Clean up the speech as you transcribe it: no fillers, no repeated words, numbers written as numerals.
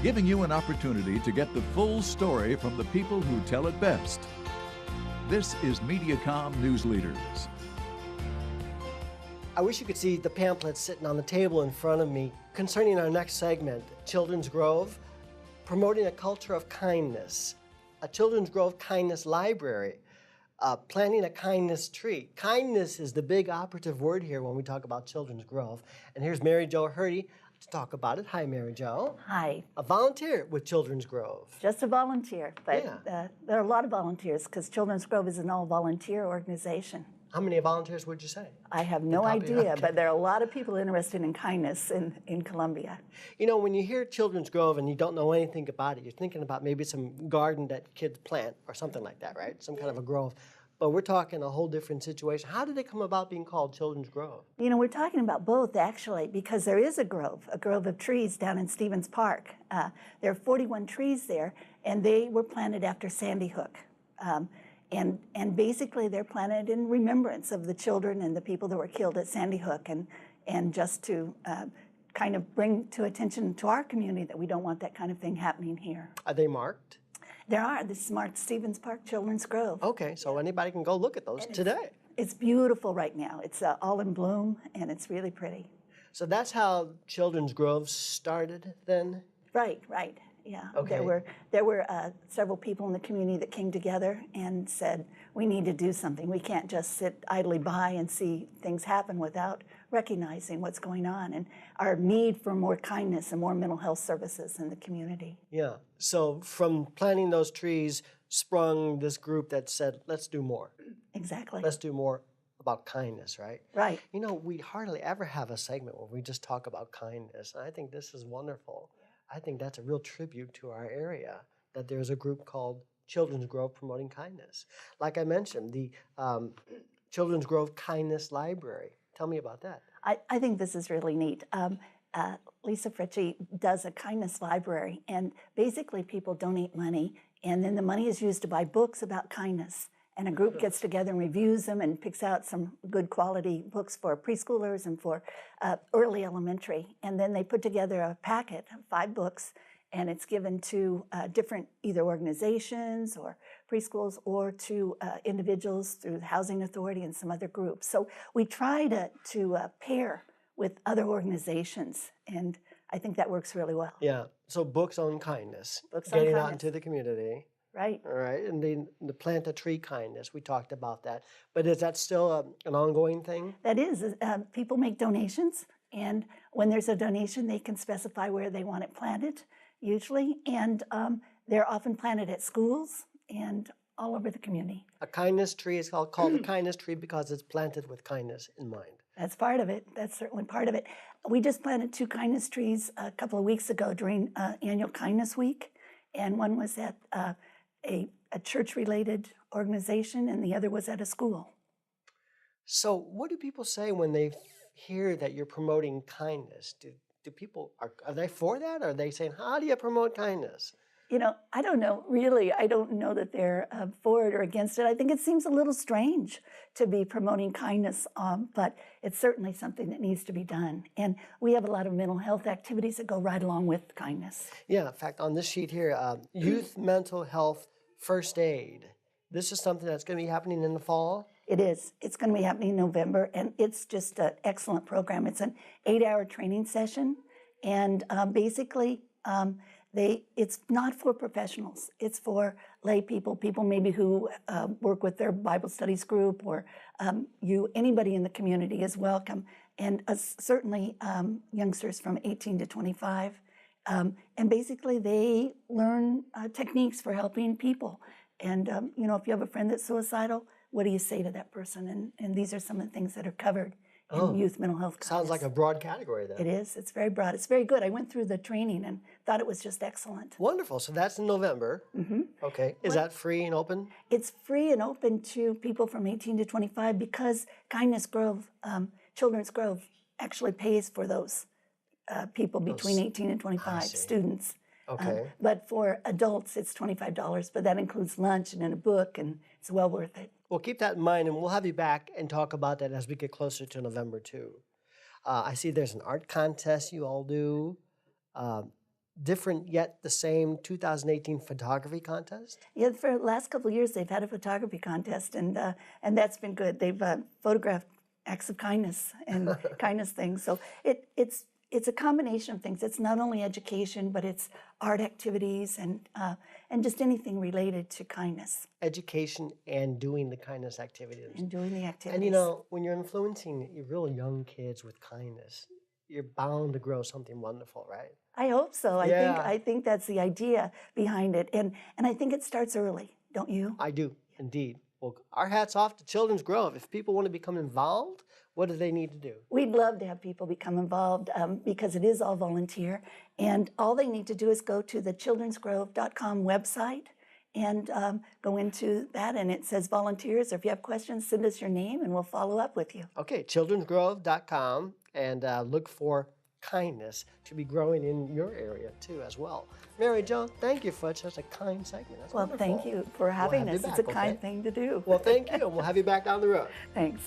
giving you an opportunity to get the full story from the people who tell it best. This is Mediacom Newsleaders. I wish you could see the pamphlets sitting on the table in front of me concerning our next segment, Children's Grove, promoting a culture of kindness, a Children's Grove kindness library, planting a kindness tree. Kindness is the big operative word here when we talk about Children's Grove. And here's Mary Jo Herde to talk about it. Hi, Mary Jo. Hi. A volunteer with Children's Grove. Just a volunteer, but Yeah. there are a lot of volunteers because Children's Grove is an all-volunteer organization. How many volunteers would you say? I have no Probably, idea, okay. but there are a lot of people interested in kindness in Columbia. You know, when you hear Children's Grove and you don't know anything about it, you're thinking about maybe some garden that kids plant or something like that, right? Some kind of a grove. But we're talking a whole different situation. How did it come about being called Children's Grove? You know, we're talking about both, actually, because there is a grove of trees down in Stevens Park. There are 41 trees there, and they were planted after Sandy Hook. And basically, they're planted in remembrance of the children and the people that were killed at Sandy Hook, and just to kind of bring to attention to our community that we don't want that kind of thing happening here. Are they marked? There are. This is marked Stevens Park Children's Grove. Okay, so anybody can go look at those today. It's beautiful right now. It's all in bloom, and it's really pretty. So that's how Children's Grove started then? Right. Yeah. Okay. There were several people in the community that came together and said, we need to do something. We can't just sit idly by and see things happen without recognizing what's going on and our need for more kindness and more mental health services in the community. Yeah. So from planting those trees sprung this group that said, let's do more. Exactly. Let's do more about kindness, right? Right. You know, we hardly ever have a segment where we just talk about kindness. And I think this is wonderful. I think that's a real tribute to our area, that there's a group called Children's Grove promoting kindness. Like I mentioned, the Children's Grove Kindness Library. Tell me about that. I think this is really neat. Lisa Fritchie does a kindness library, and basically people donate money, and then the money is used to buy books about kindness. And a group gets together and reviews them and picks out some good quality books for preschoolers and for early elementary. And then they put together a packet of 5 books, and it's given to different either organizations or preschools or to individuals through the Housing Authority and some other groups. So we try to pair with other organizations, and I think that works really well. Yeah, so books on kindness, Books on getting out kindness. into the community. Right. All right, and then the plant a tree kindness, we talked about that. But is that still an ongoing thing? That is. People make donations, and when there's a donation, they can specify where they want it planted, usually, and they're often planted at schools and all over the community. A kindness tree is called a kindness tree because it's planted with kindness in mind. That's part of it. That's certainly part of it. We just planted 2 kindness trees a couple of weeks ago during annual Kindness Week, and one was at a church-related organization, and the other was at a school. So what do people say when they hear that you're promoting kindness? Do people, are they for that? Or are they saying, how do you promote kindness? You know, I don't know, really. I don't know that they're for it or against it. I think it seems a little strange to be promoting kindness, but it's certainly something that needs to be done. And we have a lot of mental health activities that go right along with kindness. Yeah, in fact, on this sheet here, youth mental health first aid. This is something that's going to be happening in the fall? It is. It's going to be happening in November, and it's just an excellent program. It's an 8-hour training session, and basically, it's not for professionals. It's for lay people, people maybe who work with their Bible studies group, or anybody in the community is welcome, and certainly youngsters from 18 to 25. And basically, they learn techniques for helping people. And you know, if you have a friend that's suicidal, what do you say to that person? And these are some of the things that are covered in youth mental health. Sounds like a broad category then. It is. It's very broad. It's very good. I went through the training and thought it was just excellent. Wonderful. So that's in November. Mm-hmm. Okay. Is that free and open? It's free and open to people from 18 to 25 because Kindness Grove, Children's Grove, actually pays for those people between 18 and 25, students. Okay. But for adults, it's $25, but that includes lunch and then a book, and it's well worth it. Well, keep that in mind, and we'll have you back and talk about that as we get closer to November, too. I see there's an art contest you all do. different yet the same 2018 photography contest? Yeah, for the last couple of years, they've had a photography contest, and that's been good. They've photographed acts of kindness and kindness things. So it's a combination of things. It's not only education, but it's art activities and just anything related to kindness. Education and doing the kindness activities. And doing the activities. And you know, when you're influencing real young kids with kindness, you're bound to grow something wonderful, right? I hope so. Yeah. I think that's the idea behind it, and I think it starts early, don't you? I do, indeed. Well, our hat's off to Children's Grove. If people want to become involved, what do they need to do? We'd love to have people become involved because it is all volunteer, and all they need to do is go to the childrensgrove.com website and go into that, and it says volunteers, or if you have questions, send us your name and we'll follow up with you. Okay, childrensgrove.com, and look for kindness to be growing in your area too as well. Mary Jo, thank you for such a kind segment. That's Well, wonderful. thank you for having We'll have us. you It's a back, kind okay? thing to do. Well, thank you, and we'll have you back down the road. Thanks.